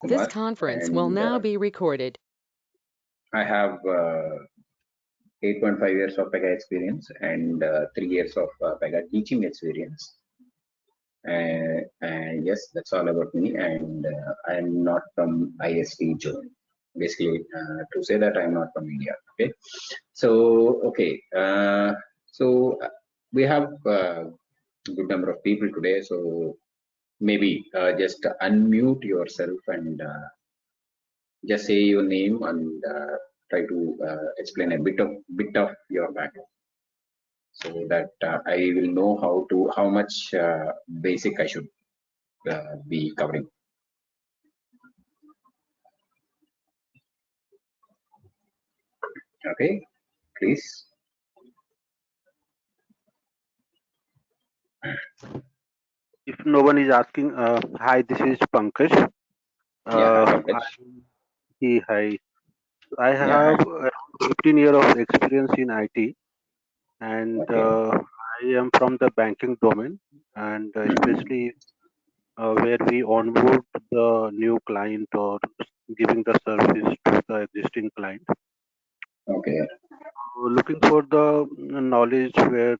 Kumar. This conference will now be recorded. I have 8.5 years of Pega experience and 3 years of Pega teaching experience. And yes, that's all about me. And I'm not from IST zone. Basically, to say that I'm not from India. Okay. So, okay. We have a good number of people today. So maybe just unmute yourself and just say your name and try to explain a bit of your background, so that I will know how much basic I should be covering. Okay, please. If no one is asking, hi, this is Pankaj. Yeah, hi, Pankaj. Hi. I have 15 years of experience in IT, and I am from the banking domain, and especially where we onboard the new client or giving the service to the existing client. Okay. Looking for the knowledge where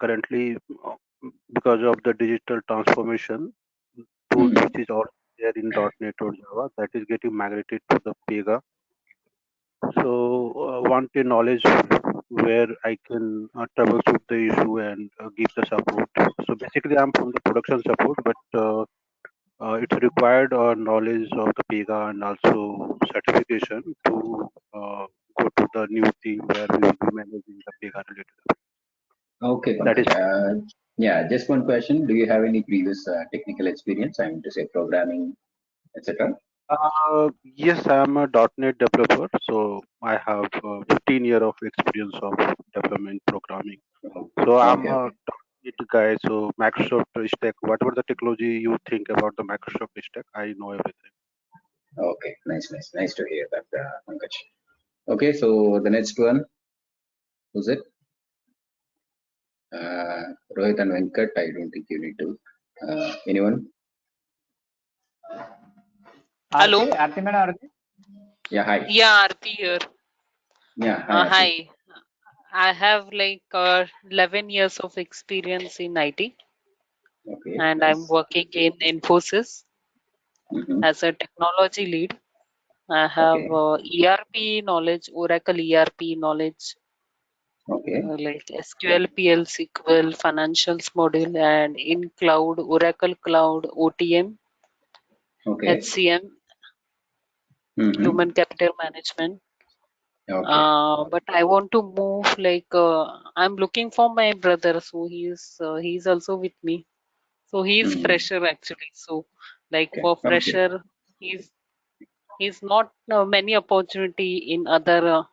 currently because of the digital transformation tools which is all there in .NET or Java, that is getting migrated to the Pega. So want a knowledge where I can troubleshoot the issue and give the support. So basically I'm from the production support, but it's required knowledge of the Pega and also certification to go to the new team where we will be managing the Pega related. Okay, Pankaj. Yeah, just one question. Do you have any previous technical experience? I mean to say programming, etc. Yes, I am a .NET developer, so I have 15 years of experience of development programming. So I'm a .NET guy. So Microsoft stack, whatever the technology you think about the Microsoft stack, I know everything. Okay, nice to hear that, Pankaj. Okay, so the next one, who's it? Rohit and Venkat, I don't think you need to. Anyone? Hello. Aarti madam. Yeah, hi. Yeah, Aarti here. Yeah, hi. Hi. I have like 11 years of experience in IT. Okay. And nice. I'm working in Infosys as a technology lead. I have ERP knowledge, Oracle ERP knowledge. Okay. Like SQL, PL, SQL, financials module, and in cloud, Oracle Cloud, OTM, HCM, human capital management. But I want to move, like I'm looking for my brother, so he's also with me. So he's fresher actually. So like for fresher, he's not many opportunity in other.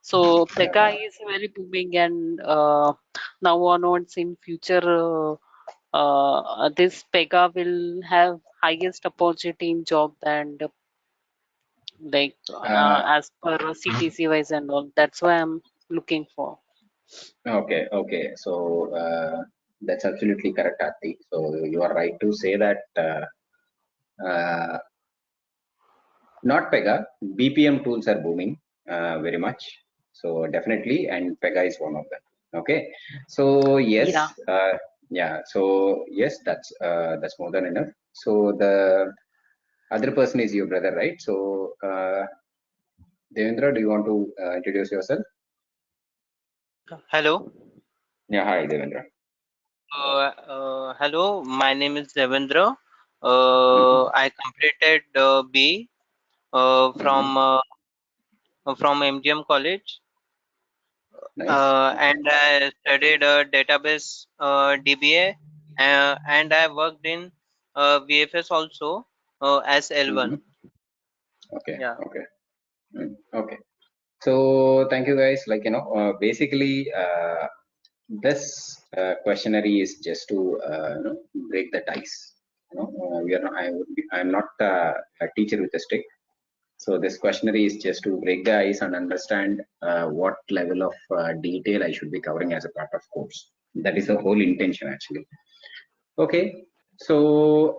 So Pega is very booming, and now onwards in future, this Pega will have highest opportunity in job and like as per CTC wise and all. That's why I'm looking for. Okay. So that's absolutely correct, Aarti. So you are right to say that not Pega, BPM tools are booming very much. So definitely, and Pega is one of them. Okay. So yes, So yes, that's more than enough. So the other person is your brother, right? So Devendra, do you want to introduce yourself? Hello. Yeah, hi, Devendra. Hello, my name is Devendra. I completed B from MGM College, and I studied database DBA, and I worked in VFS also as L1. Okay. Yeah. Okay. So thank you guys. Like basically, this questionnaire is just to break the ice. We are not, I'm not a teacher with a stick. So this questionnaire is just to break the ice and understand what level of detail I should be covering as a part of course. That is the whole intention actually. Okay. So,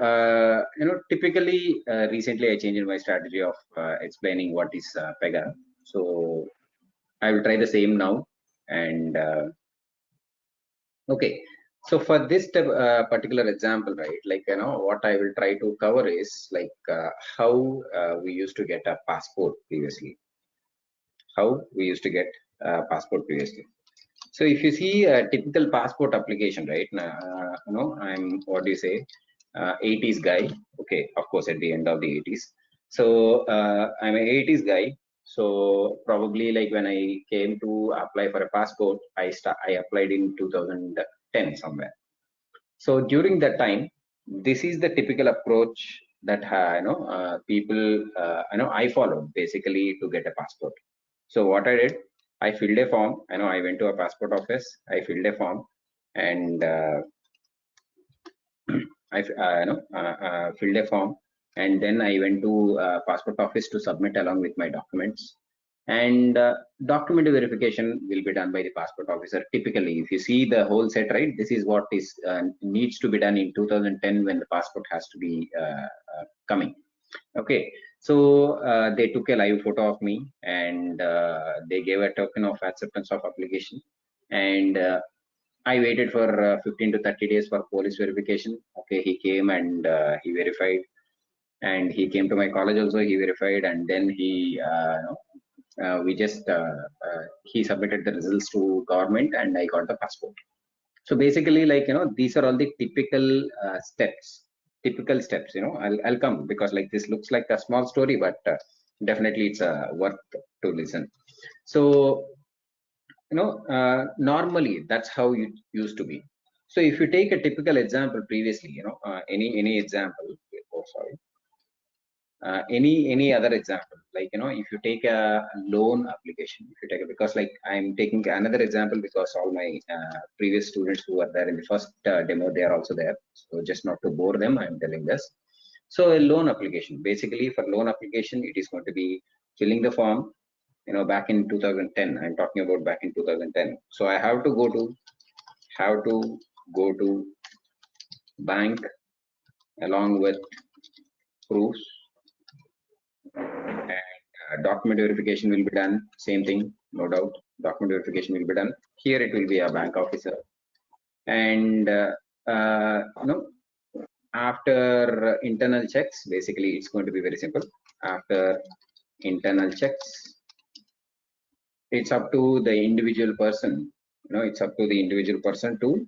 typically, recently I changed my strategy of explaining what is Pega. So, I will try the same now. And okay, so for this particular example, right, like, what I will try to cover is like how we used to get a passport previously. How we used to get a passport previously. So if you see a typical passport application, right? I'm what do you say, 80s guy. Okay, of course, at the end of the 80s. So I'm an 80s guy. So probably like when I came to apply for a passport, I applied in 2010 somewhere. So during that time, this is the typical approach that people I followed basically to get a passport. So what I did, I filled a form. I went to a passport office. I filled a form, and filled a form, and then I went to passport office to submit along with my documents. And document verification will be done by the passport officer. Typically, if you see the whole set, right, this is what is needs to be done in 2010 when the passport has to be coming. Okay, so they took a live photo of me, and they gave a token of acceptance of application, and I waited for 15 to 30 days for police verification. Okay, he came and he verified, and he came to my college also. He verified, and then we just he submitted the results to government, and I got the passport. So basically, like these are all the steps. Typical steps. I'll come because like this looks like a small story, but definitely it's worth to listen. So normally that's how it used to be. So if you take a typical example previously, any example, oh sorry, any other example, like if you take a loan application, if you take it, because like I'm taking another example because all my previous students who were there in the first demo, they are also there, so just not to bore them, I'm telling this. So a loan application, basically for loan application, it is going to be filling the form, back in 2010. I'm talking about back in 2010. So I have to go to bank along with proofs, and document verification will be done. Same thing, no doubt. Document verification will be done. Here it will be a bank officer, and after internal checks, basically it's going to be very simple. After internal checks, it's up to the individual person. It's up to the individual person to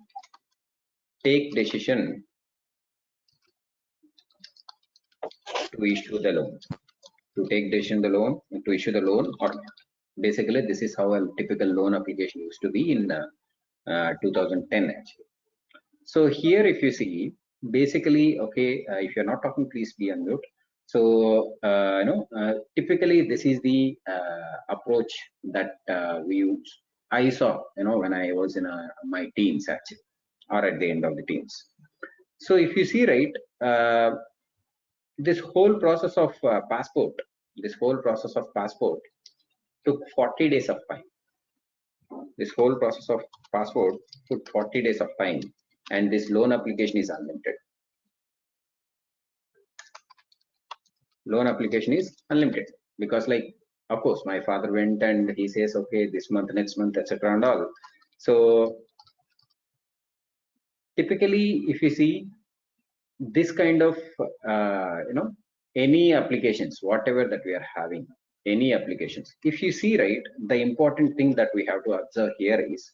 take decision to issue the loan, to issue the loan, or basically this is how a typical loan application used to be in 2010 actually. So here, if you see, basically, okay, if you're not talking, please be unmute. So typically this is the approach that we use. I saw, when I was in my teens actually, or at the end of the teens. So if you see, right, this whole process of passport took 40 days of time. This whole process of passport took 40 days of time, and this loan application is unlimited. Loan application is unlimited because, like, of course, my father went and he says, okay, this month, next month, etc., and all. So typically, if you see this kind of any applications, whatever that we are having, any applications, if you see, right, the important thing that we have to observe here is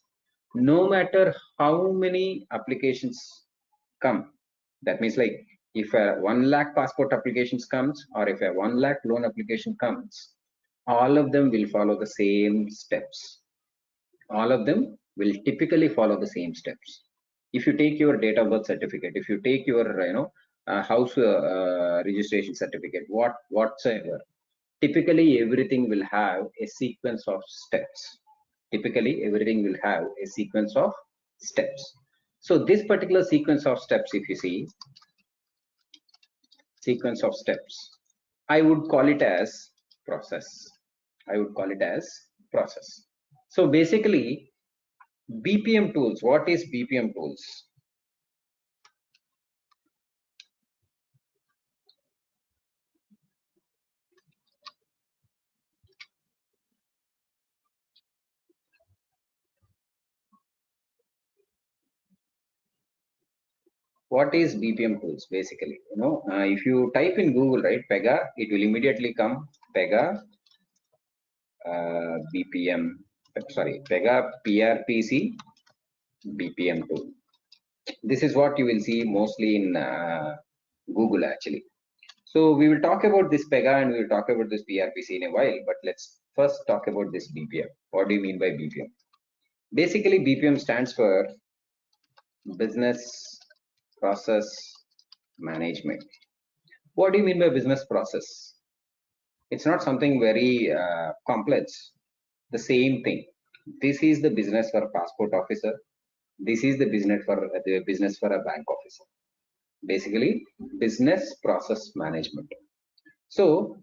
no matter how many applications come, that means like if a 1 lakh passport applications comes, or if a 1 lakh loan application comes, all of them will follow the same steps. All of them will typically follow the same steps. If you take your date of birth certificate, if you take your house registration certificate, whatsoever, typically everything will have a sequence of steps. Typically everything will have a sequence of steps. So this particular sequence of steps, if you see, sequence of steps, I would call it as process. I would call it as process. So basically, BPM tools. What is BPM tools? what is BPM tools basically? If you type in Google, right, Pega, it will immediately come Pega BPM, sorry, Pega PRPC BPM tool. This is what you will see mostly in Google actually. So we will talk about this Pega and we will talk about this PRPC in a while, but let's first talk about this BPM. What do you mean by BPM? Basically, BPM stands for Business Process Management. What do you mean by business process? It's not something very complex. The same thing. This is the business for a passport officer. This is the business for a bank officer. Basically, business process management. So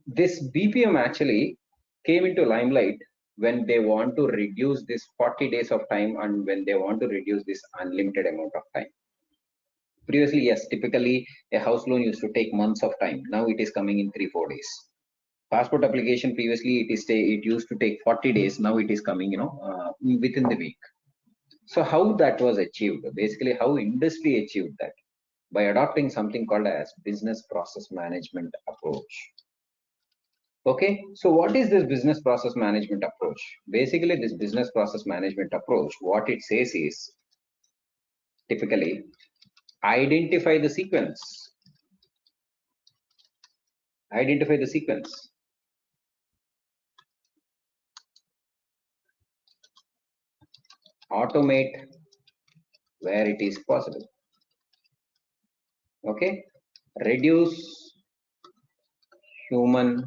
this BPM actually came into limelight when they want to reduce this 40 days of time and when they want to reduce this unlimited amount of time. Previously, yes, typically a house loan used to take months of time. Now it is coming in 3-4 days. Passport application previously it used to take 40 days. Now it is coming, within the week. So how that was achieved? Basically, how industry achieved that? By adopting something called as business process management approach. Okay, so what is this business process management approach? Basically, this business process management approach, what it says is typically identify the sequence. Identify the sequence. Automate where it is possible. Okay, reduce human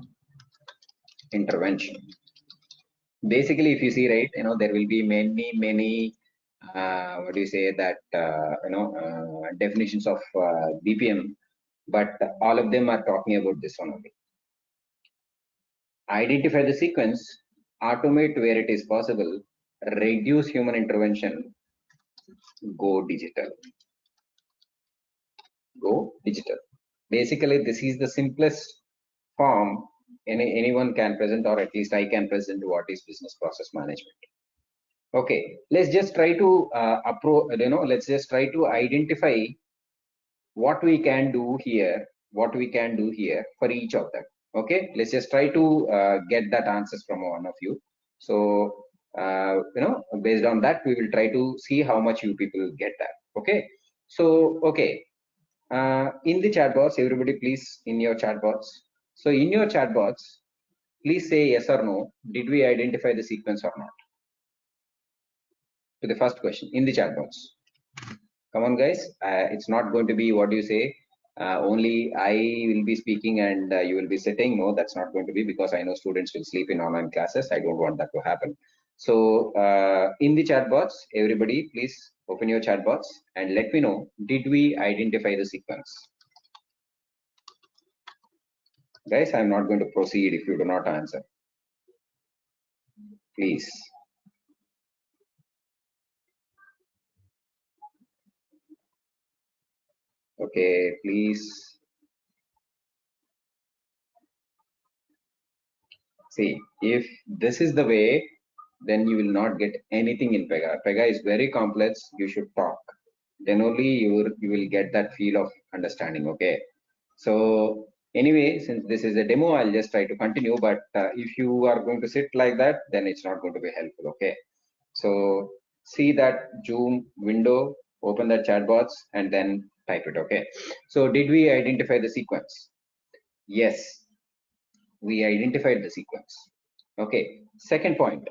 intervention. Basically, if you see, right, there will be many what do you say that definitions of BPM, but all of them are talking about this one only. Identify the sequence, automate where it is possible, reduce human intervention, go digital. Go digital. Basically, this is the simplest form anyone can present, or at least I can present what is business process management. Okay, let's just try to let's just try to identify what we can do here, for each of them. Okay, let's just try to get that answers from one of you. So based on that, we will try to see how much you people get that. Okay, so okay, in the chat box, everybody please, in your chat box. So in your chat box, please say yes or no. Did we identify the sequence or not? To the first question in the chat box. Come on, guys. It's not going to be what you say. Only I will be speaking and you will be sitting. No, that's not going to be, because I know students will sleep in online classes. I don't want that to happen. So in the chat box, everybody please open your chat box and let me know, did we identify the sequence? Guys, I'm not going to proceed if you do not answer. Please. Okay, please. See, if this is the way, then you will not get anything in Pega. Pega is very complex. You should talk. Then only you will get that feel of understanding. Okay. So anyway, since this is a demo, I'll just try to continue. But if you are going to sit like that, then it's not going to be helpful. Okay. So see that Zoom window, open that chat box, and then type it. Okay. So did we identify the sequence? Yes, we identified the sequence. Okay. Second point,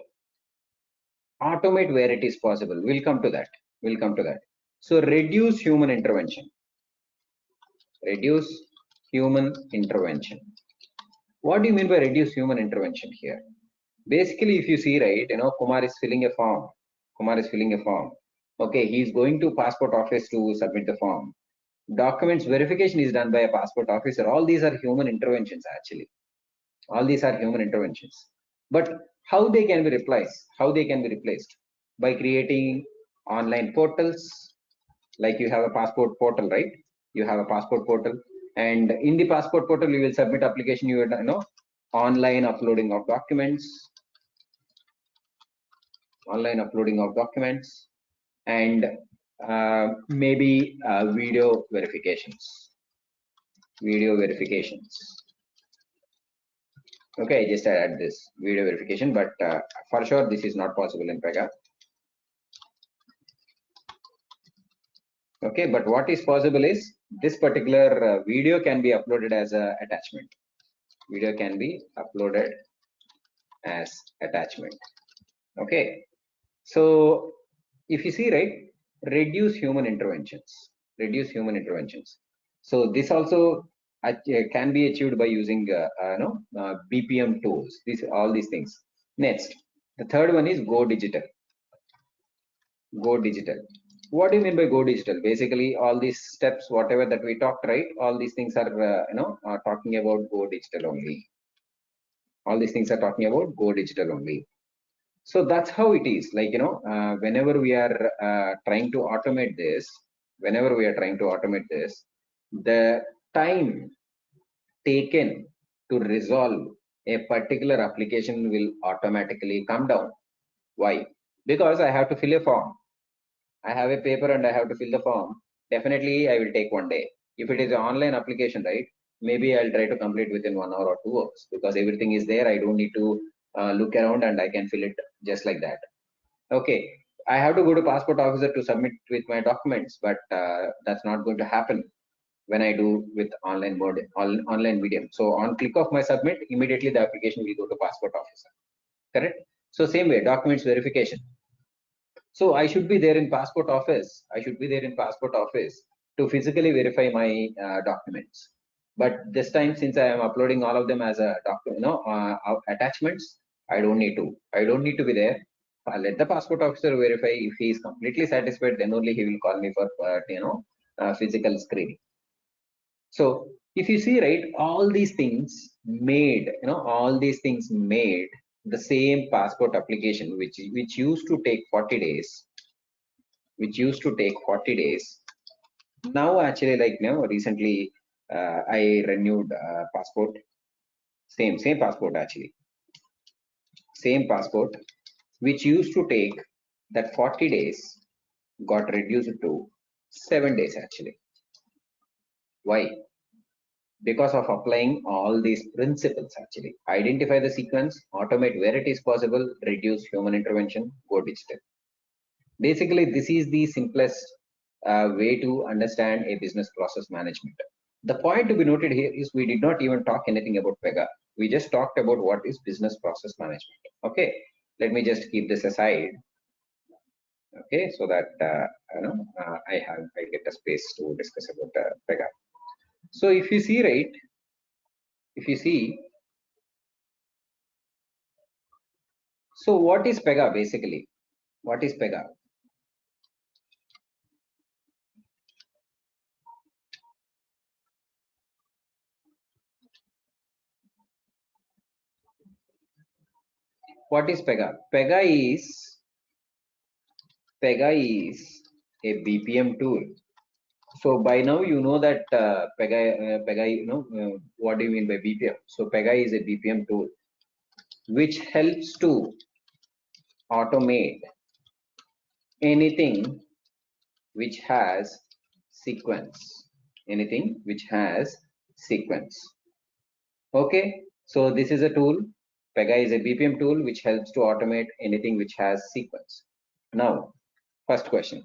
automate where it is possible. We'll come to that. So reduce human intervention. Reduce human intervention. What do you mean by reduce human intervention here? Basically, if you see, right, Kumar is filling a form. Okay, he's going to passport office to submit the form. Documents verification is done by a passport officer. All these are human interventions actually. But how they can be replaced? By creating online portals, like you have a passport portal, right? And in the passport portal, you will submit application. You know, online uploading of documents, and maybe video verifications. Video verifications. Okay, I just add this video verification, but for sure this is not possible in Pega. Okay, but what is possible is this particular video can be uploaded as a attachment. Video can be uploaded as attachment. Okay, so if you see, right, reduce human interventions. Reduce human interventions. So this also can be achieved by using BPM tools. All these things. Next, the third one is go digital. Go digital. What do you mean by go digital? Basically, all these steps, whatever that we talked, right? All these things are talking about go digital only. All these things are talking about go digital only. So that's how it is. Like whenever we are trying to automate this, the time taken to resolve a particular application will automatically come down. Why? Because I have to fill a form. I have a paper and I have to fill the form. Definitely, I will take one day. If it is an online application, right? Maybe I'll try to complete within 1 hour or 2 hours because everything is there. I don't need to look around and I can fill it just like that. Okay, I have to go to passport officer to submit with my documents, but that's not going to happen when I do with online mode, online medium. So on click of my submit, immediately the application will go to passport officer. Correct? So same way, documents verification. So I should be there in passport office. To physically verify my documents. But this time, since I am uploading all of them as a document, attachments, I don't need to be there. I'll let the passport officer verify. If he is completely satisfied, then only he will call me for physical screening. So if you see, right, all these things made the same passport application, which used to take 40 days, now actually, like recently I renewed passport, same passport actually, same passport, which used to take that 40 days got reduced to 7 days actually. Why? Because of applying all these principles actually. Identify the sequence, automate where it is possible, reduce human intervention, go digital. Basically, this is the simplest way to understand a business process management. The point to be noted here is we did not even talk anything about Pega. We just talked about what is business process management. Okay, let me just keep this aside. Okay, so that I get a space to discuss about Pega. So if you see, right, so what is Pega basically? What is Pega? What is Pega? Pega is a BPM tool. So by now you know that Pega, what do you mean by BPM? So Pega is a BPM tool which helps to automate anything which has sequence. Anything which has sequence. Okay, so this is a tool. Pega is a BPM tool which helps to automate anything which has sequence. Now, first question.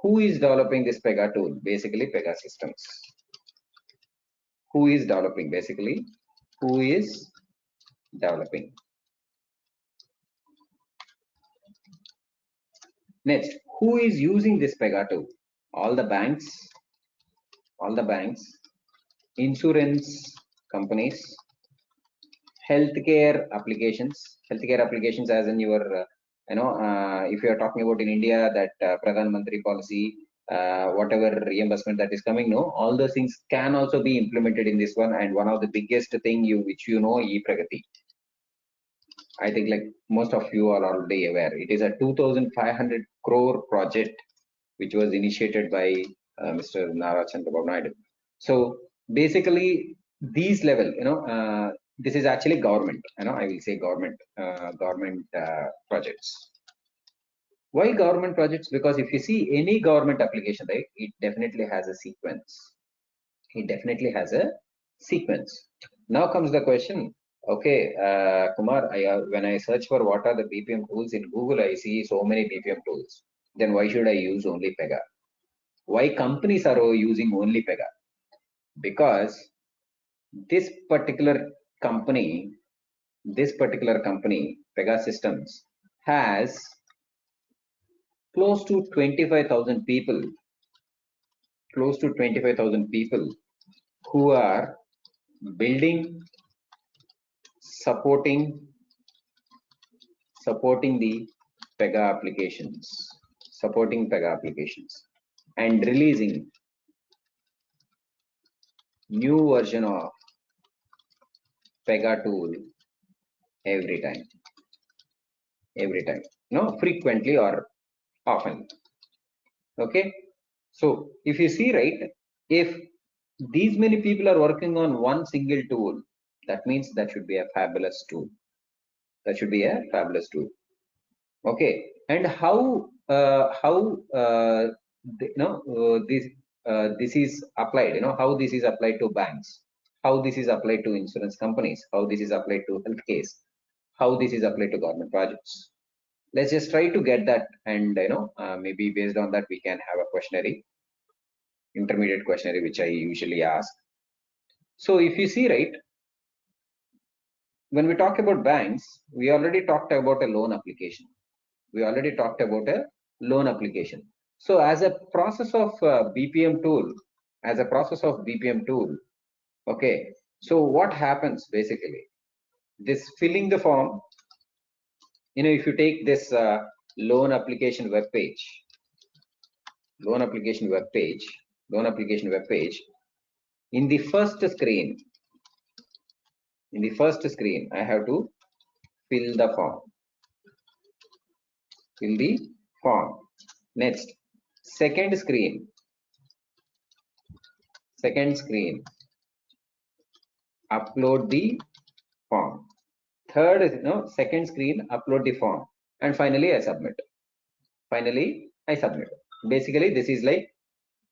Who is developing this Pega tool? Basically, Pega Systems. Who is developing? Basically, who is developing? Next, who is using this Pega tool? All the banks, insurance companies, healthcare applications as in your if you are talking about in India that Pradhan Mantri policy, whatever reimbursement that is coming, no, all those things can also be implemented in this one. And one of the biggest thing which e-Pragati. I think like most of you are already aware. It is a 2,500 crore project which was initiated by Mr. Nara Chandrababu Naidu. So basically, these level, this is actually government. I will say government projects. Why government projects? Because if you see any government application, right, it definitely has a sequence. It definitely has a sequence. Now comes the question. Okay, Kumar, when I search for what are the BPM tools in Google, I see so many BPM tools. Then why should I use only Pega? Why companies are using only Pega? Because this particular company, Pega Systems, has close to 25,000 people, who are building, supporting the Pega applications, and releasing new version of Pega tool every time, no, frequently or often. Okay, so if you see, right, if these many people are working on one single tool, that means that should be a fabulous tool. Okay, and how this is applied, how this is applied to banks, how this is applied to insurance companies, how this is applied to health case, how this is applied to government projects. Let's just try to get that, and maybe based on that we can have a questionnaire, intermediate questionnaire, which I usually ask. So if you see, right, when we talk about banks, we already talked about a loan application. So as a process of BPM tool, okay, so what happens basically? This filling the form, if you take this loan application web page, in the first screen, I have to fill the form. Next, second screen, upload the form. Third is second screen, upload the form, and finally I submit. Basically, this is like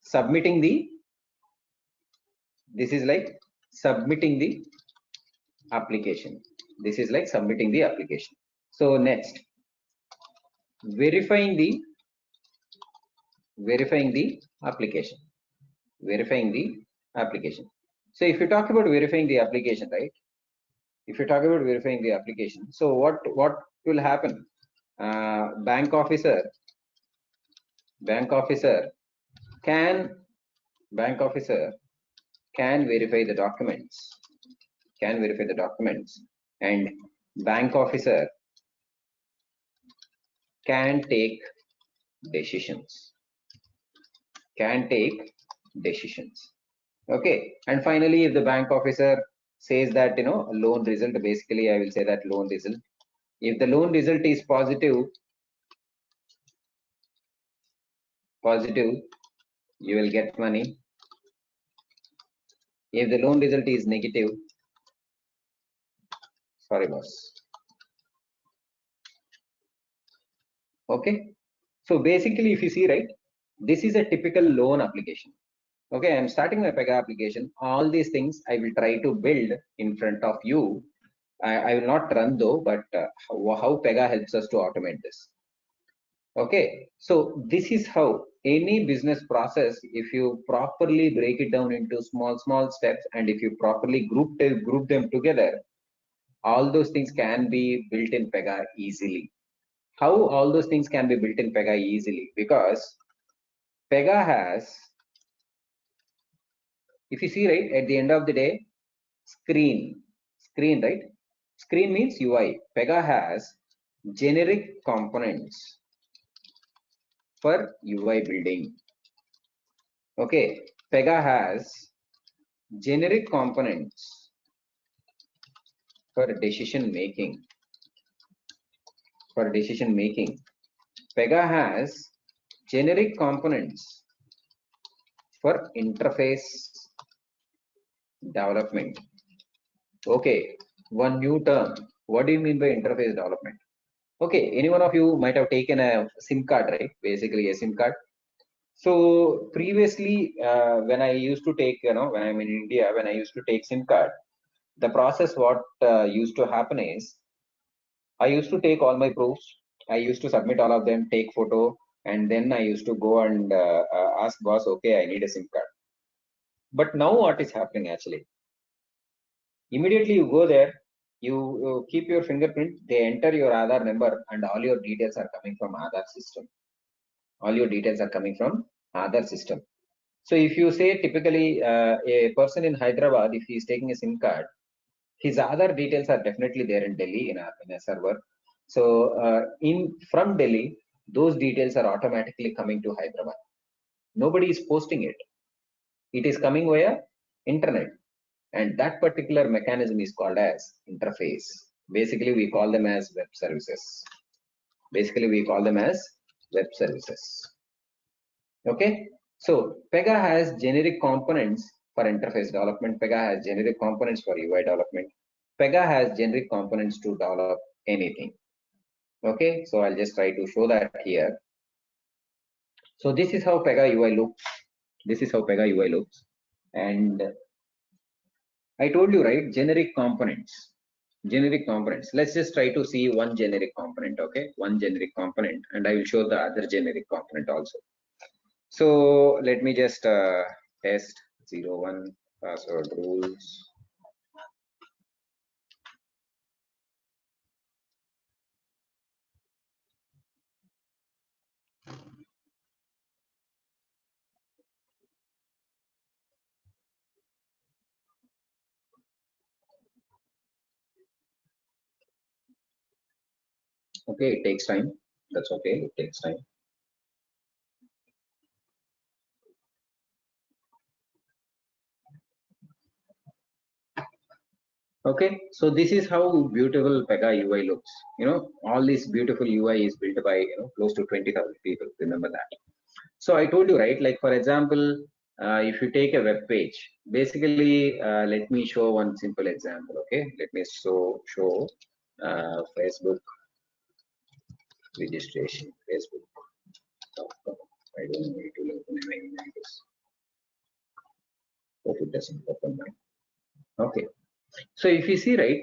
submitting the application. So next, verifying the application. So if you talk about verifying the application, right? So what will happen? Bank officer can verify the documents, and bank officer can take decisions. Okay, and finally, if the bank officer says that loan result, basically I will say that loan result. If the loan result is positive, you will get money. If the loan result is negative, sorry boss. Okay, so basically, if you see, right, this is a typical loan application. Okay, I'm starting my Pega application. All these things I will try to build in front of you. I will not run though, but how Pega helps us to automate this. Okay, so this is how any business process, if you properly break it down into small steps, and if you properly group them together, all those things can be built in Pega easily. How all those things can be built in Pega easily? Because Pega has, if you see, right, at the end of the day, screen, right? Screen means UI. Pega has generic components for UI building. Okay, Pega has generic components for decision making. Pega has generic components for interface development. Okay, one new term. What do you mean by interface development? Okay, any one of you might have taken a SIM card, right? Basically a SIM card. So previously, when I used to take, when I'm in India, when I used to take SIM card, the process what used to happen is I used to take all my proofs. I used to submit all of them, take photo, and then I used to go and ask boss, okay, I need a SIM card. But now what is happening actually? Immediately you go there, you keep your fingerprint, they enter your Aadhaar number, and all your details are coming from Aadhaar system. All your details are coming from Aadhaar system. So if you say typically a person in Hyderabad, if he is taking a SIM card, his other details are definitely there in Delhi in a server. So from Delhi, those details are automatically coming to Hyderabad. Nobody is posting it. It is coming via internet, and that particular mechanism is called as interface. Basically, we call them as web services. Okay. So Pega has generic components for interface development. Pega has generic components for UI development. Pega has generic components to develop anything. Okay, so I'll just try to show that here. So this is how Pega UI looks. And I told you, right, generic components. Let's just try to see one generic component, okay? One generic component, and I will show the other generic component also. So let me just test 01 password rules. Okay, it takes time. That's okay, it takes time. Okay, so this is how beautiful Pega UI looks. All this beautiful UI is built by close to 20,000 people. Remember that. So I told you, right? Like for example, if you take a web page, basically, let me show one simple example. Okay, let me show Facebook registration. Facebook.com. I don't need to open my emails. Hope it doesn't open mine. Okay. So if you see, right,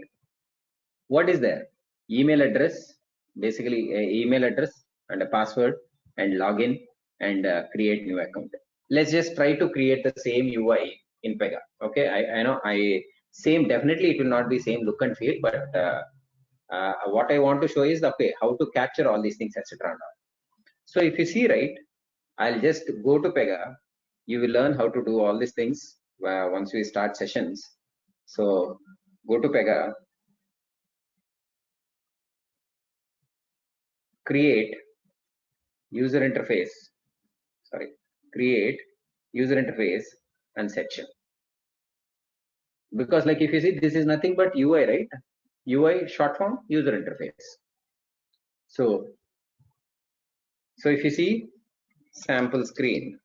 what is there? Email address, basically email address and a password and login and create new account. Let's just try to create the same UI in Pega. Okay, I know definitely it will not be same look and feel, but what I want to show is okay, how to capture all these things, etc. So if you see, right, I'll just go to Pega. You will learn how to do all these things once we start sessions. So go to Pega, create user interface, create user interface and section. Because like if you see, this is nothing but UI, right? UI short form, user interface. So if you see sample screen,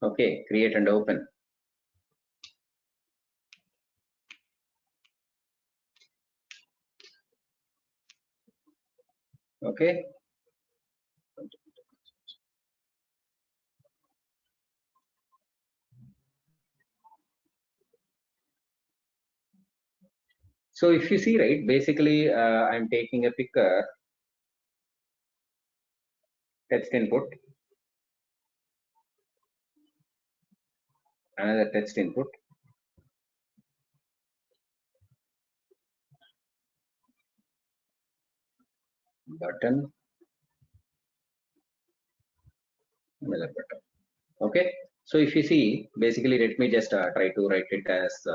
okay, create and open. Okay. So if you see, right, basically I'm taking a picker, text input, another text input, button, another button. Okay. So if you see, basically, let me just try to write it as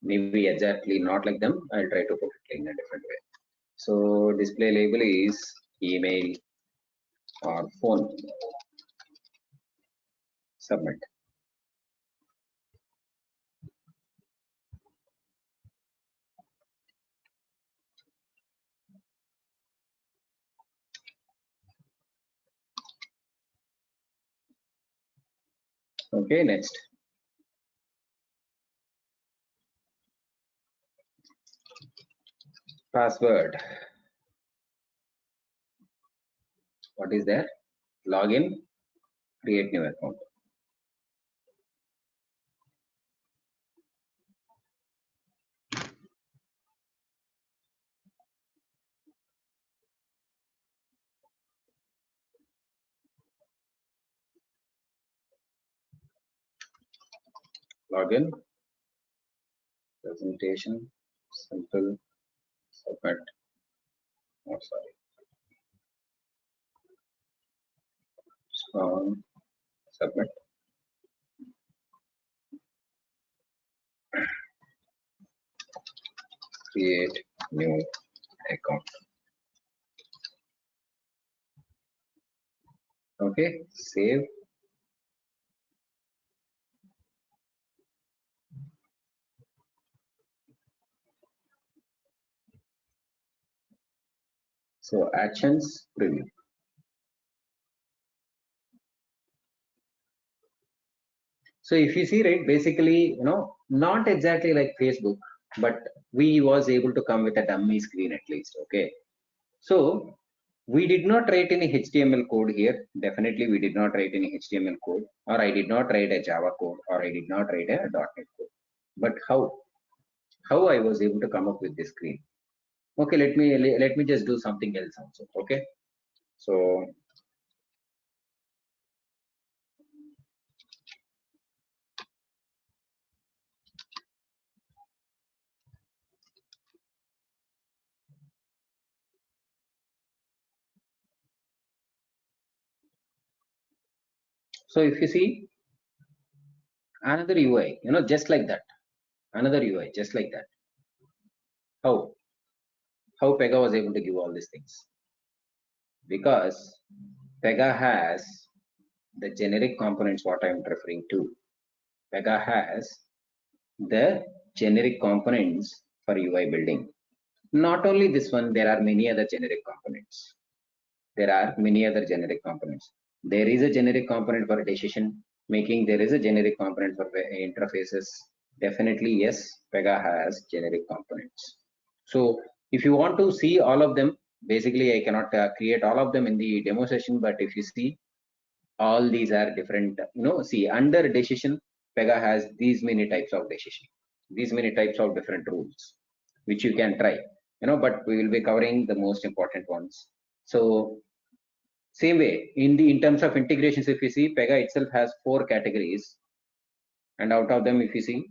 maybe exactly not like them. I'll try to put it in a different way. So display label is email or phone. Submit. Okay, next. Password. What is there? Login, create new account. Login, presentation, simple, submit. Oh, sorry. Submit. Create new account. Okay, save. So actions preview. So if you see, right, basically, not exactly like Facebook, but we was able to come with a dummy screen at least. Okay. So we did not write any HTML code here. Definitely we did not write any HTML code, or I did not write a Java code, or I did not write a .NET code. But how I was able to come up with this screen? Okay, let me just do something else also. Okay. So if you see another UI, just like that, another UI, just like that. How Pega was able to give all these things? Because Pega has the generic components, what I'm referring to. Pega has the generic components for UI building. Not only this one, there are many other generic components. There are many other generic components. There is a generic component for decision making. There is a generic component for interfaces. Definitely, yes, Pega has generic components. So if you want to see all of them, basically I cannot create all of them in the demo session, but if you see, all these are different, see under decision, Pega has these many types of decision, these many types of different rules, which you can try, but we will be covering the most important ones. So same way, in terms of integrations, if you see, Pega itself has 4 categories, and out of them, if you see,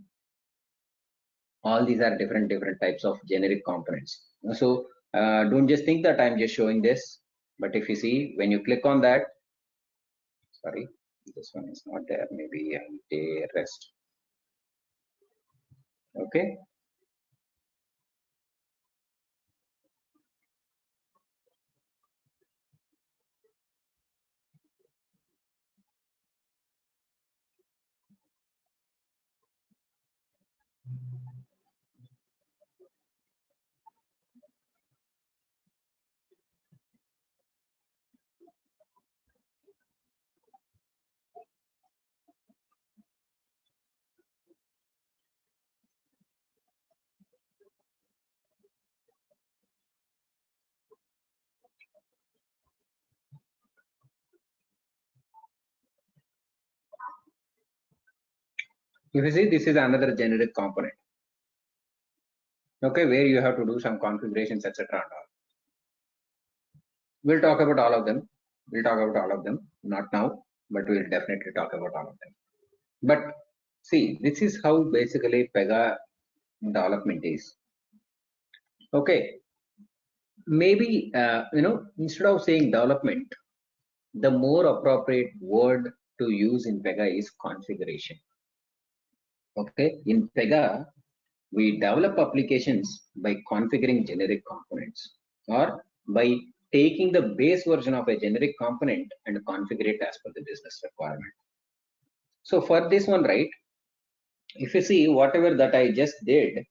all these are different types of generic components. So don't just think that I'm just showing this, but if you see, when you click on that, sorry, this one is not there, maybe I'll take rest. Okay. If you see, this is another generic component. Okay, where you have to do some configurations, etc. and all. We'll talk about all of them. We'll talk about all of them. Not now, but we'll definitely talk about all of them. But see, this is how basically Pega development is. Okay. Maybe, instead of saying development, the more appropriate word to use in Pega is configuration. Okay. In Pega, we develop applications by configuring generic components, or by taking the base version of a generic component and configure it as per the business requirement. So for this one, right, if you see whatever that I just did,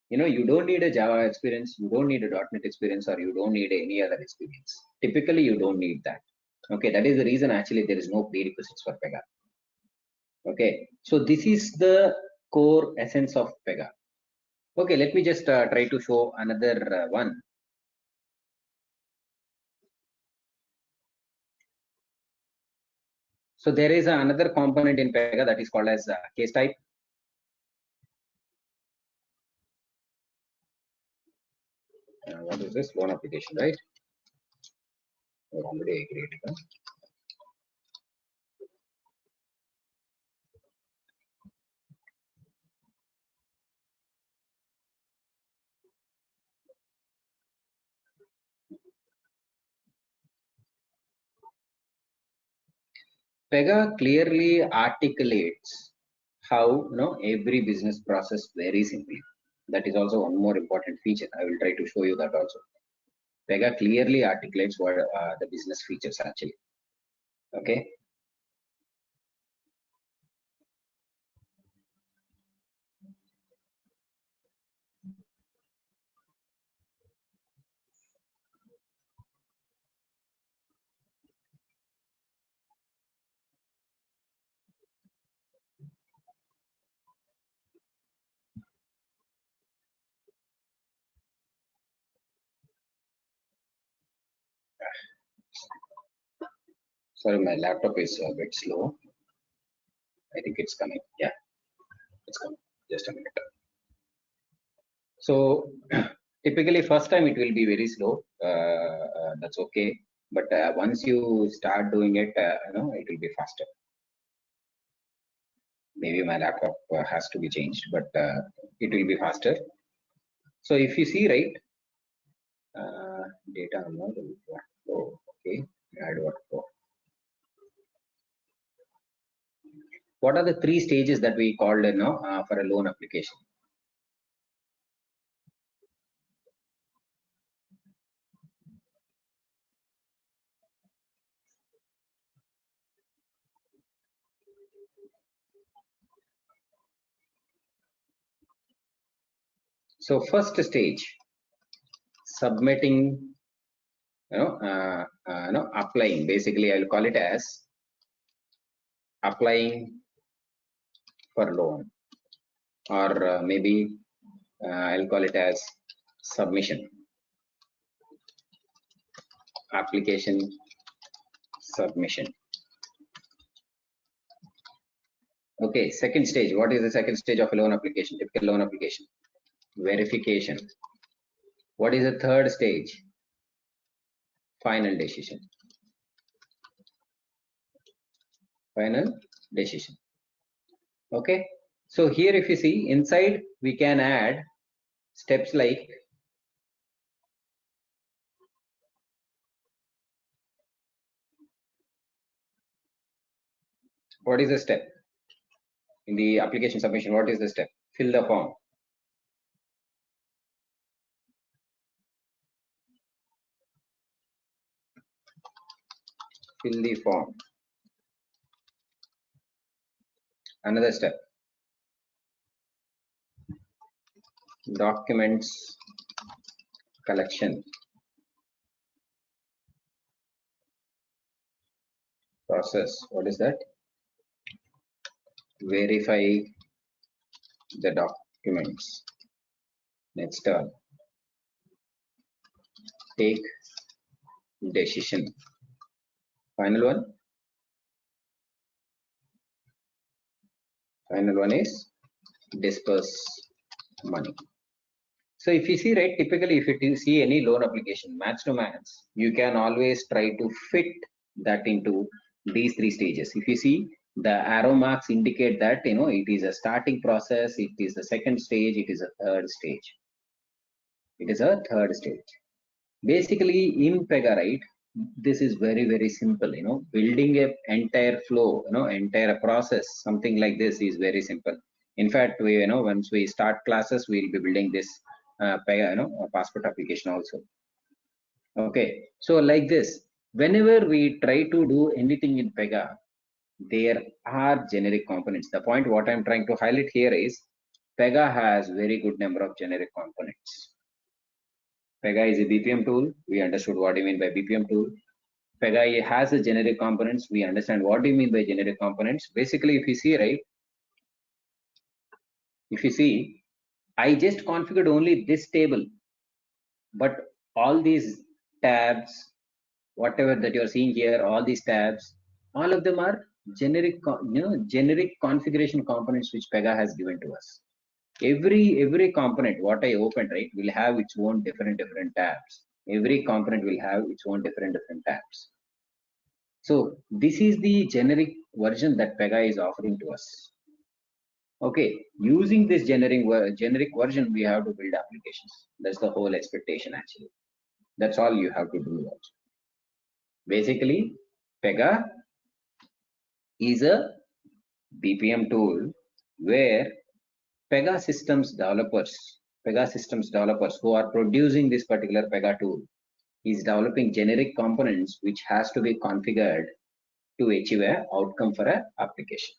you don't need a Java experience, you don't need a .NET experience, or you don't need any other experience. Typically, you don't need that. Okay, that is the reason actually there is no prerequisites for Pega. Okay, so this is the core essence of Pega. Okay, let me just try to show another one. So there is another component in Pega that is called as case type. What is this? Loan application, right? We're already agreed. Huh? Pega clearly articulates how every business process very simply. That is also one more important feature. I will try to show you that also. Pega clearly articulates what the business features actually. Okay. Sorry, my laptop is a bit slow. I think it's coming. Yeah, it's coming. Just a minute. So typically first time it will be very slow. That's okay. But once you start doing it, it will be faster. Maybe my laptop has to be changed, but it will be faster. So if you see, right, data model workflow, okay, add workflow. What are the three stages that we called for a loan application? So first stage, submitting, applying. Basically, I'll call it as applying for loan, or maybe I'll call it as submission. Application submission. Okay, second stage. What is the second stage of a loan application? Typical loan application. Verification. What is the third stage? Final decision. Final decision. Okay. So here if you see inside, we can add steps like what is the step? In the application submission, what is the step? Fill the form. Fill the form. Another step. Documents collection. Process. What is that? Verify the documents. Next turn. Take decision. Final one. Final one is disperse money. So if you see, right, typically if you see any loan application match to match, you can always try to fit that into these three stages. If you see, the arrow marks indicate that it is a starting process, it is the second stage, it is a third stage. It is a third stage. Basically in Pega, right, this is very simple. Building a entire flow, entire process, something like this is very simple. In fact, we once we start classes, we'll be building this Pega, a passport application also. Okay, so like this, whenever we try to do anything in Pega, there are generic components. The point what I'm trying to highlight here is Pega has very good number of generic components. Pega is a BPM tool. We understood what do you mean by BPM tool. Pega has a generic components. We understand what do you mean by generic components. Basically, if you see, right, if you see, I just configured only this table, but all these tabs, whatever that you're seeing here, all these tabs, all of them are generic, generic configuration components which Pega has given to us. Every component what I opened, right, will have its own different tabs. Every component will have its own different tabs. So this is the generic version that Pega is offering to us. Okay, using this generic version, we have to build applications. That's the whole expectation actually. That's all you have to do. Also. Basically, Pega is a BPM tool where Pega systems developers who are producing this particular Pega tool is developing generic components which has to be configured to achieve a outcome for an application.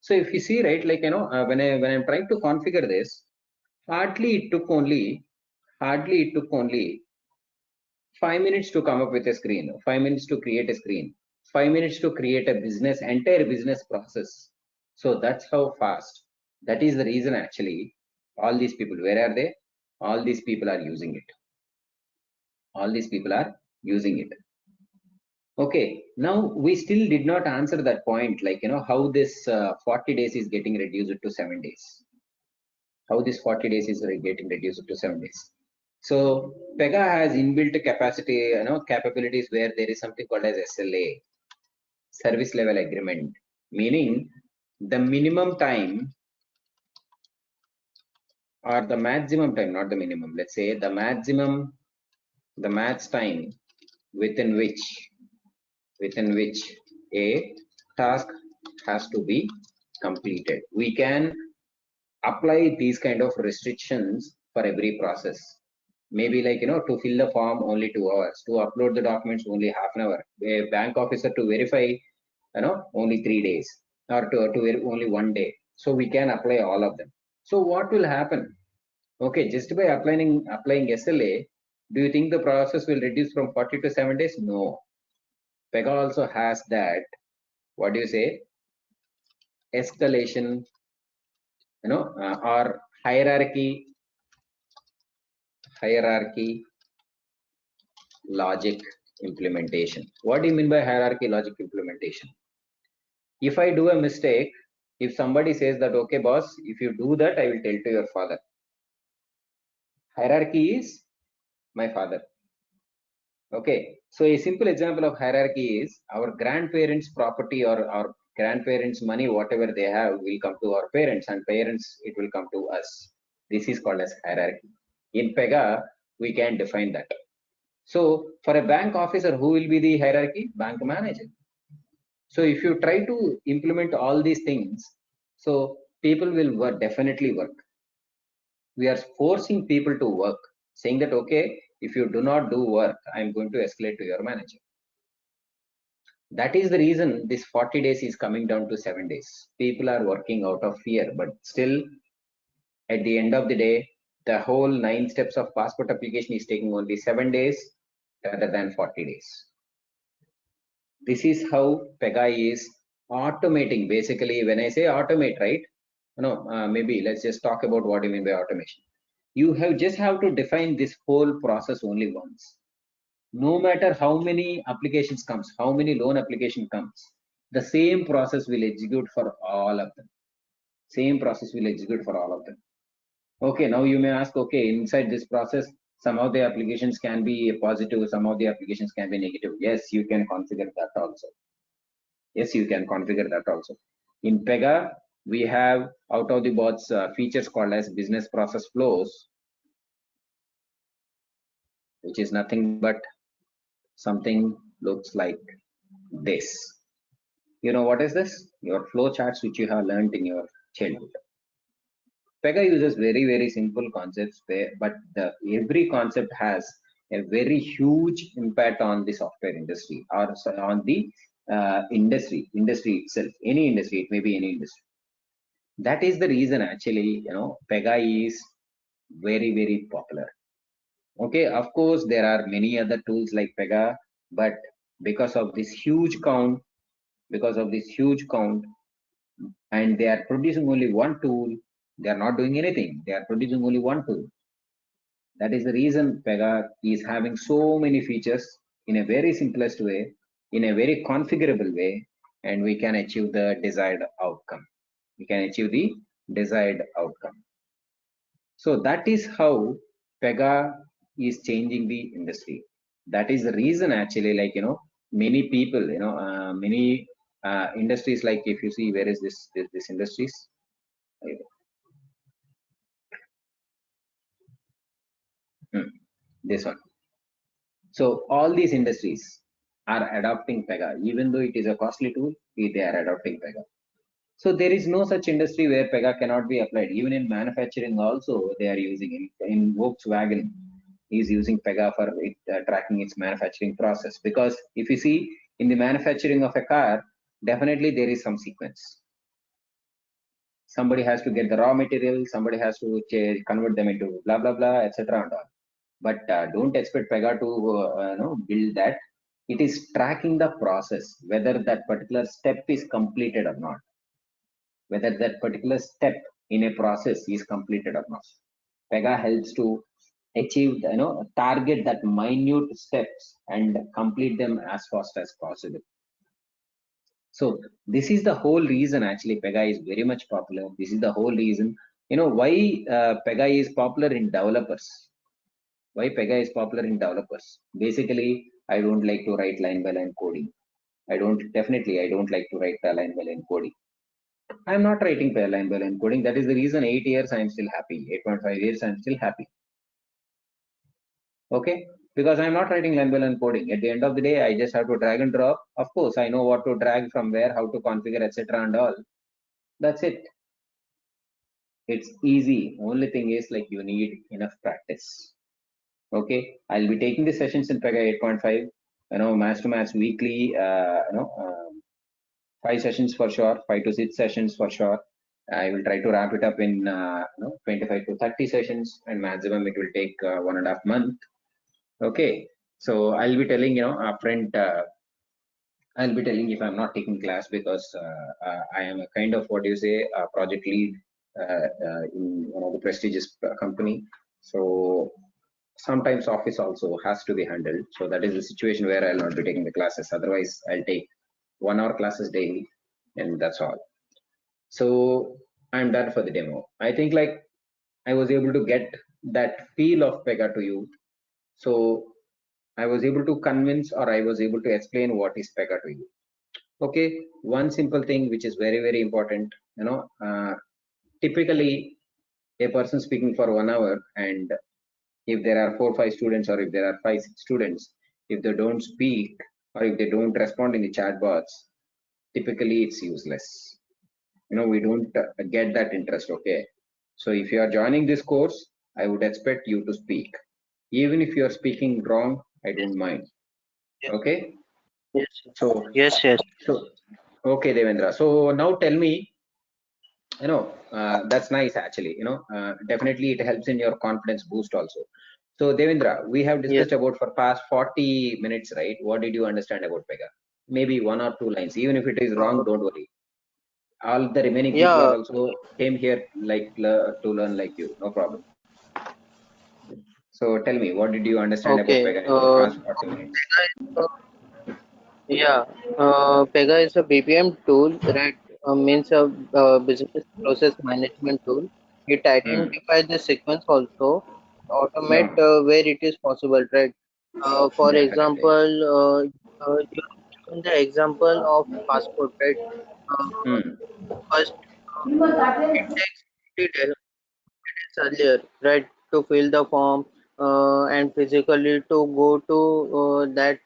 So if you see, right, like, when I'm trying to configure this, hardly it took only 5 minutes to come up with a screen, 5 minutes to create a screen, 5 minutes to create a entire business process. So that's how fast. That is the reason actually all these people, where are they? All these people are using it. Okay, now we still did not answer that point, like, how this 40 days is getting reduced to 7 days. How this 40 days is getting reduced to 7 days. So Pega has inbuilt capacity, capabilities where there is something called as SLA, service level agreement, meaning the minimum time or the maximum time, not the minimum, let's say the max time within which a task has to be completed. We can apply these kind of restrictions for every process. Maybe like, to fill the form only 2 hours, to upload the documents only half an hour, a bank officer to verify, only 3 days, or to only 1 day. So we can apply all of them. So what will happen? Okay, just by applying SLA, do you think the process will reduce from 40 to 7 days? No. Pega also has that, what do you say, escalation, or hierarchy logic implementation. What do you mean by hierarchy logic implementation? If I do a mistake, if somebody says that, okay boss, if you do that, I will tell to your father. Hierarchy is my father. Okay, so a simple example of hierarchy is our grandparents' property or our grandparents' money, whatever they have, will come to our parents, and parents, it will come to us. This is called as hierarchy. In Pega, we can define that. So for a bank officer, who will be the hierarchy? Bank manager. So if you try to implement all these things, so people will definitely work. We are forcing people to work, saying that, okay, if you do not do work, I'm going to escalate to your manager. That is the reason this 40 days is coming down to 7 days. People are working out of fear, but still at the end of the day, the whole 9 steps of passport application is taking only 7 days rather than 40 days. This is how Pega is automating. Basically, when I say automate, right? Maybe let's just talk about what you mean by automation. You just have to define this whole process only once. No matter how many applications comes, how many loan application comes, the same process will execute for all of them. Okay, now you may ask, okay, inside this process, some of the applications can be positive, some of the applications can be negative. Yes, you can configure that also. In Pega, we have out of the box features called as business process flows, which is nothing but something looks like this. You know what is this? Your flow charts which you have learned in your childhood. Pega uses very simple concepts, but every concept has a very huge impact on the software industry or on the industry itself. Any industry, it may be any industry. That is the reason actually, Pega is very popular. Okay, of course there are many other tools like Pega, but because of this huge count, and they are producing only one tool. They are not doing anything. They are producing only one tool. That is the reason Pega is having so many features in a very simplest way, in a very configurable way, and we can achieve the desired outcome. We can achieve the desired outcome. So that is how Pega is changing the industry. That is the reason actually, like, many people, many industries, like if you see, where is this industries? This one. So all these industries are adopting Pega, even though it is a costly tool, they are adopting Pega. So there is no such industry where Pega cannot be applied. Even in manufacturing also, they are using it. In Volkswagen is using Pega for tracking its manufacturing process. Because if you see in the manufacturing of a car, definitely there is some sequence. Somebody has to get the raw material, somebody has to convert them into blah, blah, blah, etc. and all. But don't expect Pega to build that. It is tracking the process, whether that particular step is completed or not, whether that particular step in a process is completed or not. Pega helps to achieve, target that minute steps and complete them as fast as possible. So this is the whole reason actually Pega is very much popular. This is the whole reason, why Pega is popular in developers. Why Pega is popular in developers? Basically, I don't like to write line by line coding. I don't like to write line by line coding. I'm not writing line by line coding. That is the reason 8 years I'm still happy. 8.5 years I'm still happy. Okay? Because I'm not writing line by line coding. At the end of the day, I just have to drag and drop. Of course, I know what to drag from where, how to configure, etc. and all. That's it. It's easy. Only thing is, like, you need enough practice. Okay, I'll be taking the sessions in Pega 8.5. Match to match weekly. 5 sessions for sure, 5 to 6 sessions for sure. I will try to wrap it up in 25 to 30 sessions, and maximum it will take 1.5 months. Okay, so I'll be telling upfront. I'll be telling if I'm not taking class, because I am a kind of, what do you say, a project lead in one of the prestigious company. So sometimes office also has to be handled. So that is the situation where I'll not be taking the classes. Otherwise, I'll take 1 hour classes daily, and that's all. So I'm done for the demo. I think, like, I was able to get that feel of Pega to you. So I was able to convince, or I was able to explain what is Pega to you. Okay, one simple thing which is very, very important, typically a person speaking for 1 hour, and if there are 4 5 students, or if there are 5 6 students, if they don't speak, or if they don't respond in the chat box, typically it's useless. We don't get that interest. Okay, so if you are joining this course, I would expect you to speak. Even if you are speaking wrong, I don't mind. Okay. Yes. So Yes. Yes. so okay, Devendra. So now tell me, that's nice actually. Definitely it helps in your confidence boost also. So Devendra, we have Yes. discussed about for past 40 minutes, right? What did you understand about Pega? Maybe 1 or 2 lines. Even if it is wrong, don't worry. All the remaining people Yeah. are also came here like to learn like you. No problem. So tell me, what did you understand about Okay. Pega in the past 40 minutes? Uh, Yeah, Pega is a BPM tool, right? Means a business process management tool. It Hmm. identifies the sequence also, automate No, where it is possible, right? For definitely. example, you given the example of passport, right? Hmm. First, it takes 30 days earlier, right, to fill the form and physically to go to that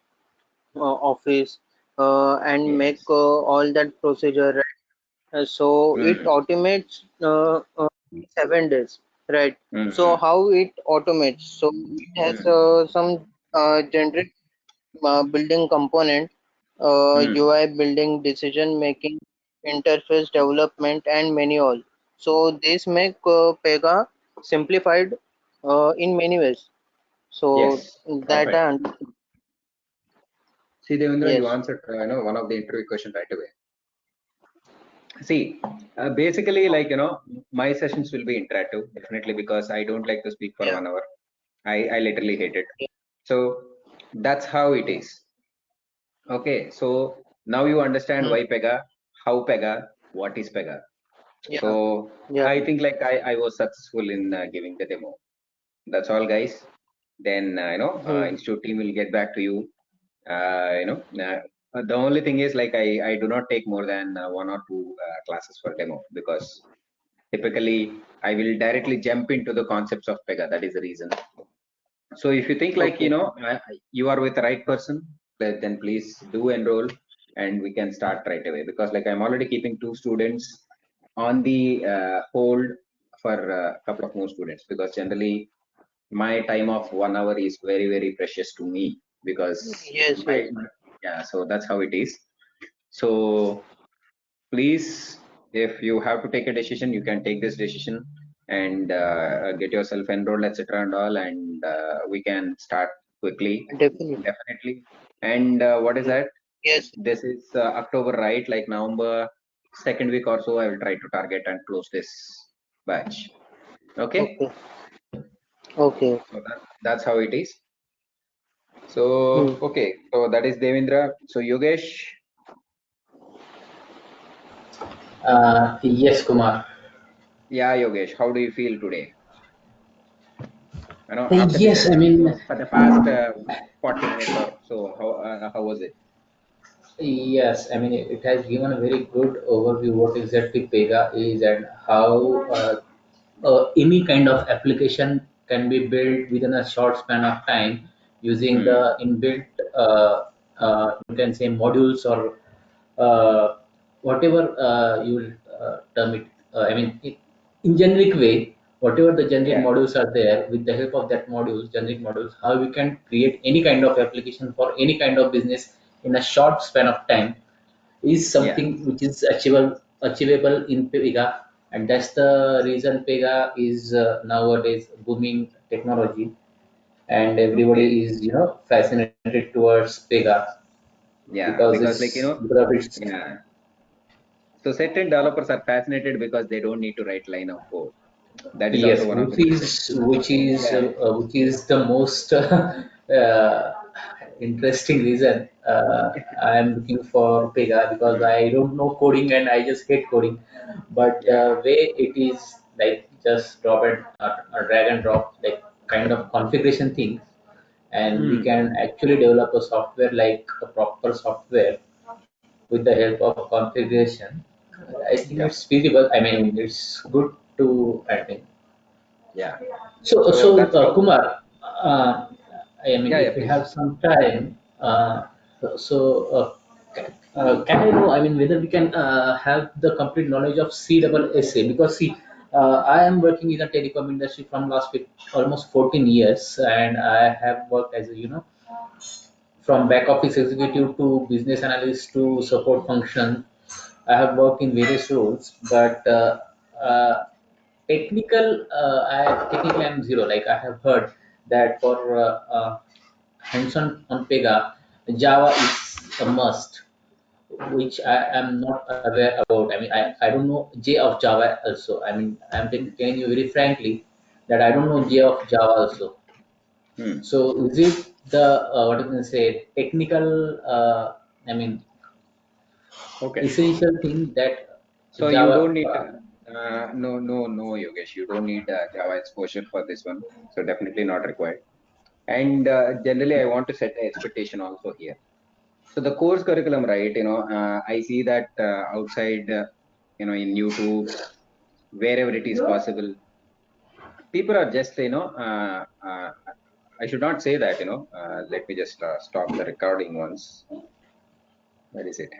office and make Yes. all that procedure, right? So it Hmm. automates 7 days, right? So Hmm. how it automates? So it has Hmm. some generic building component, Hmm. UI building, decision making, interface development, and manual. So this make Pega simplified in many ways. So Yes. that Perfect. I understood. See, Devendra, you Yes. answered one of the interview question right away. See, basically, like, my sessions will be interactive, definitely, because I don't like to speak for Yeah. 1 hour. I literally hate it. So that's how it is. Okay, so now you understand Hmm. why Pega, how Pega, what is Pega. Yeah. So Yeah. I think like I was successful in giving the demo. That's all, guys. Then Hmm. institute team will get back to you. The only thing is like I do not take more than 1 or 2 classes for demo, because typically I will directly jump into the concepts of Pega. That is the reason. So if you think like Okay. you are with the right person, then please do enroll and we can start right away, because like I'm already keeping 2 students on the hold for a couple of more students, because generally my time of 1 hour is very very precious to me, because Yes. Yes. yeah, so that's how it is. So please, if you have to take a decision, you can take this decision and get yourself enrolled, etc. and all, and we can start quickly, Definitely. definitely. And what is that? Yes. This is October, right? Like November second week or so, I will try to target and close this batch. Okay, Okay. Okay. so that's how it is. So Hmm. okay, so that is Devendra. So Yogesh, Yes, Kumar. yeah, Yogesh, how do you feel today? After the Yes, I session, mean, for the past 40 minutes or so, how was it? yes, I mean, it has given a very good overview what exactly Pega is and how any kind of application can be built within a short span of time using Hmm. the inbuilt, you can say, modules or uh, whatever you will term it. I mean, in generic way, whatever the generic Yeah. modules are there, with the help of that modules, generic modules, how we can create any kind of application for any kind of business in a short span of time is Yeah. something which is achievable in Pega, and that's the reason Pega is nowadays booming technology, and Okay. everybody is fascinated towards Pega Yeah. Because like because of its. yeah. So certain developers are fascinated because they don't need to write line of code. That is also Yes, one of which the reasons. is which is Yeah. which is the most interesting reason I am looking for Pega because Hmm. I don't know coding and I just hate coding, but Yeah. the way it is like just drag and drop like kind of configuration thing, and we Hmm. can actually develop a software like a proper software with the help of configuration. I think Yeah. it's feasible. I mean, it's good to. I mean, Yeah. so So that's how. Kumar, uh, I mean, Yeah. Yeah. if you Please. have some time, so can I know? I mean, whether we can have the complete knowledge of CSSA because see, I am working in the telecom industry from almost 14 years, and I have worked as a from back office executive to business analyst to support function. I have worked in various roles, but technically I'm zero. Like I have heard that for hands-on on Pega, Java is a must, which I am not aware about. I mean, I don't know J of Java also. I mean, I'm telling you very frankly that I don't know J of Java also. Hmm. So is it the what you can say technical? I mean, Okay. essential thing that So you don't Java. need no, Yogesh, you don't need Java exposure for this one. So definitely not required. And generally, I want to set an expectation also here. So the course curriculum, right? I see that outside, in YouTube, wherever it is possible, people are just, I should not say that, let me just stop the recording once. Where is it?